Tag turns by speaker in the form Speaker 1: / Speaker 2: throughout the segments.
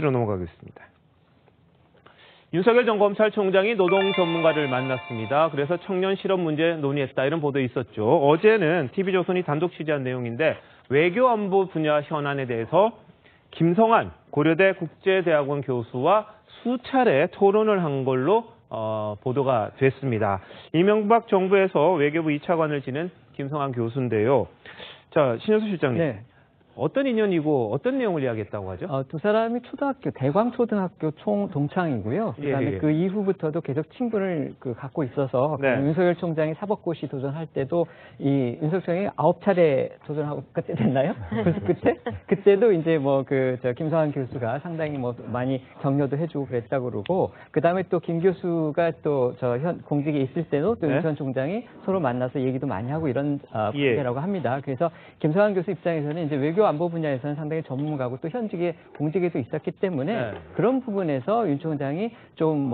Speaker 1: 로 넘어가겠습니다. 윤석열 전 검찰총장이 노동 전문가를 만났습니다. 그래서 청년 실업 문제 논의했다 이런 보도 있었죠. 어제는 TV조선이 단독 취재한 내용인데 외교 안보 분야 현안에 대해서 김성한 고려대 국제대학원 교수와 수차례 토론을 한 걸로 보도가 됐습니다. 이명박 정부에서 외교부 2차관을 지낸 김성한 교수인데요. 자, 신현수 실장님.
Speaker 2: 네.
Speaker 1: 어떤 인연이고 어떤 내용을 이야기했다고 하죠?
Speaker 2: 두 사람이 초등학교, 대광초등학교 동창이고요. 그다음에
Speaker 1: 예.
Speaker 2: 그 이후부터도 계속 친분을 갖고 있어서
Speaker 1: 네.
Speaker 2: 윤석열 총장이 사법고시 도전할 때도 이 윤석열 총장이 9차례 도전하고 그때 됐나요? 그래서 그때도 이제 김성한 교수가 상당히 많이 격려도 해주고 그랬다고 그러고 그다음에 또 김 교수가 또 공직에 있을 때도 또
Speaker 1: 네.
Speaker 2: 윤석열 총장이 서로 만나서 얘기도 많이 하고 이런 관계라고 합니다. 그래서 김성한 교수 입장에서는 이제 외교 안보 분야에서는 상당히 전문가고 또 현직에 공직에도 있었기 때문에
Speaker 1: 네.
Speaker 2: 그런 부분에서 윤 총장이 좀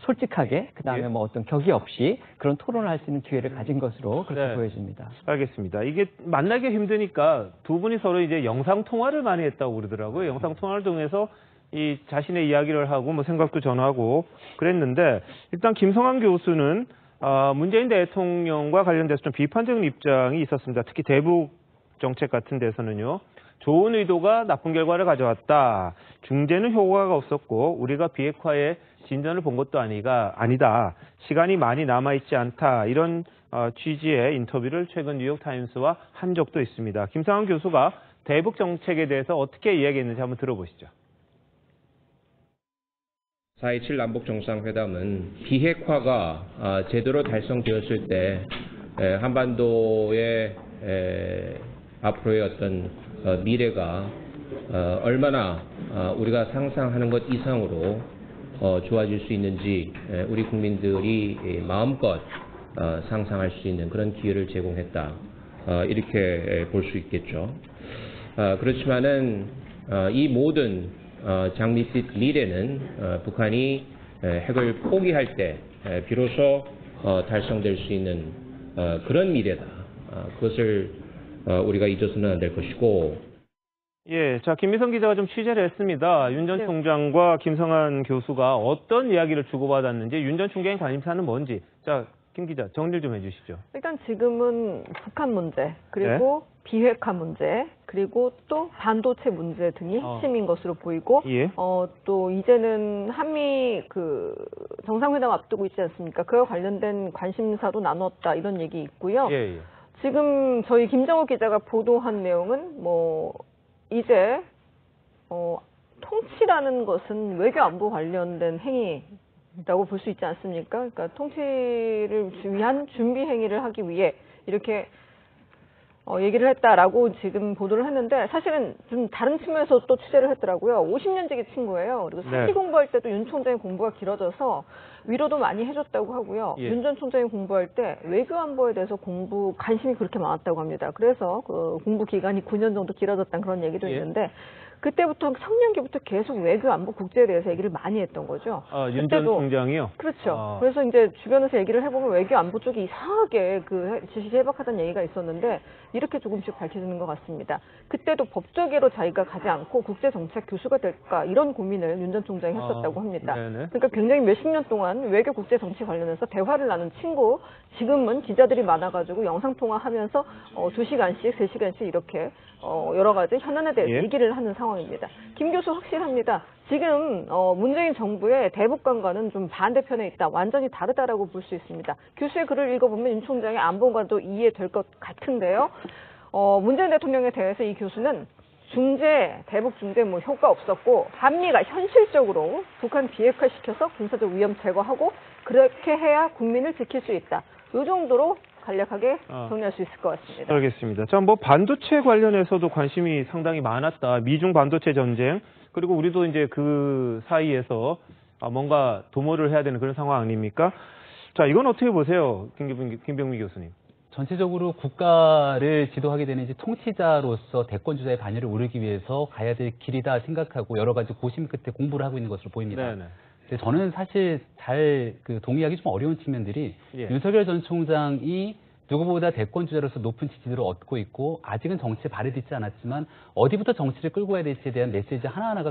Speaker 2: 솔직하게 그다음에
Speaker 1: 예.
Speaker 2: 어떤 격의 없이 그런 토론을 할 수 있는 기회를 가진 것으로 그렇게
Speaker 1: 네.
Speaker 2: 보여집니다.
Speaker 1: 알겠습니다. 이게 만나기 힘드니까 두 분이 서로 이제 영상 통화를 많이 했다고 그러더라고요. 영상 통화를 통해서 이 자신의 이야기를 하고 생각도 전하고 그랬는데 일단 김성한 교수는 문재인 대통령과 관련돼서 좀 비판적인 입장이 있었습니다. 특히 대북 정책 같은 데서는요. 좋은 의도가 나쁜 결과를 가져왔다. 중재는 효과가 없었고 우리가 비핵화에 진전을 본 것도 아니다. 시간이 많이 남아있지 않다. 이런 취지의 인터뷰를 최근 뉴욕타임스와 한 적도 있습니다. 김성한 교수가 대북 정책에 대해서 어떻게 이야기했는지 한번 들어보시죠.
Speaker 3: 4.27 남북정상회담은 비핵화가 제대로 달성되었을 때 한반도의 앞으로의 어떤 미래가 얼마나 우리가 상상하는 것 이상으로 좋아질 수 있는지 우리 국민들이 마음껏 상상할 수 있는 그런 기회를 제공했다. 이렇게 볼 수 있겠죠. 그렇지만은 이 모든 장밋빛 미래는 북한이 핵을 포기할 때 비로소 달성될 수 있는 그런 미래다. 그것을 우리가 잊어서는 안 될 것이고.
Speaker 1: 예, 자 김미성 기자가 좀 취재를 했습니다. 윤 전 총장과 김성한 교수가 어떤 이야기를 주고받았는지, 윤 전 총장의 관심사는 뭔지. 자, 김 기자 정리를 좀 해주시죠.
Speaker 4: 일단 지금은 북한 문제, 그리고 비핵화 문제, 그리고 또 반도체 문제 등이 핵심인 것으로 보이고,
Speaker 1: 예.
Speaker 4: 또 이제는 한미 정상회담 앞두고 있지 않습니까? 그와 관련된 관심사도 나눴다 이런 얘기 있고요.
Speaker 1: 예.
Speaker 4: 지금 저희 김정우 기자가 보도한 내용은 이제 통치라는 것은 외교 안보 관련된 행위라고 볼 수 있지 않습니까? 그러니까 통치를 위한 준비 행위를 하기 위해 이렇게 얘기를 했다라고 지금 보도를 했는데 사실은 좀 다른 측면에서 또 취재를 했더라고요. 50년지기 친구예요. 그리고 사시 공부할 때도 윤 총장의 공부가 길어져서 위로도 많이 해줬다고 하고요.
Speaker 1: 예.
Speaker 4: 윤 전 총장이 공부할 때 외교 안보에 대해서 관심이 그렇게 많았다고 합니다. 그래서 그 공부 기간이 9년 정도 길어졌다는 그런 얘기도 있는데 그때부터 청년기부터 계속 외교 안보 국제에 대해서 얘기를 많이 했던 거죠.
Speaker 1: 윤 전 총장이요?
Speaker 4: 그렇죠. 그래서 이제 주변에서 얘기를 해보면 외교 안보 쪽이 이상하게 지시해박하다는 얘기가 있었는데 이렇게 조금씩 밝혀지는 것 같습니다. 그때도 법조계로 자기가 가지 않고 국제정책 교수가 될까 이런 고민을 윤 전 총장이 했었다고 합니다. 그러니까 굉장히 몇십 년 동안 외교 국제정치 관련해서 대화를 나눈 친구, 지금은 기자들이 많아가지고 영상통화하면서 2시간씩, 3시간씩 이렇게 여러 가지 현안에 대해서 얘기를 하는 상황입니다. 김 교수 확실합니다. 지금 문재인 정부의 대북관과는 좀 반대편에 있다. 완전히 다르다라고 볼 수 있습니다. 교수의 글을 읽어보면 윤 총장의 안보관도 이해될 것 같은데요. 문재인 대통령에 대해서 이 교수는 대북 중재 효과 없었고 한미가 현실적으로 북한 비핵화시켜서 군사적 위험 제거하고 그렇게 해야 국민을 지킬 수 있다. 이 정도로 간략하게 정리할 수 있을 것 같습니다.
Speaker 1: 알겠습니다. 자, 반도체 관련해서도 관심이 상당히 많았다. 미중 반도체 전쟁, 그리고 우리도 이제 그 사이에서 뭔가 도모를 해야 되는 그런 상황 아닙니까? 자, 이건 어떻게 보세요, 김병미 교수님?
Speaker 5: 전체적으로 국가를 지도하게 되는 이제 통치자로서 대권주자의 반열에 오르기 위해서 가야 될 길이다 생각하고 여러 가지 고심 끝에 공부를 하고 있는 것으로 보입니다.
Speaker 1: 네네.
Speaker 5: 근데 저는 사실 잘 동의하기 좀 어려운 측면들이 윤석열 전 총장이 누구보다 대권 주자로서 높은 지지를 얻고 있고 아직은 정치에 발휘되지 않았지만 어디부터 정치를 끌고 가야 될지에 대한 메시지 하나하나가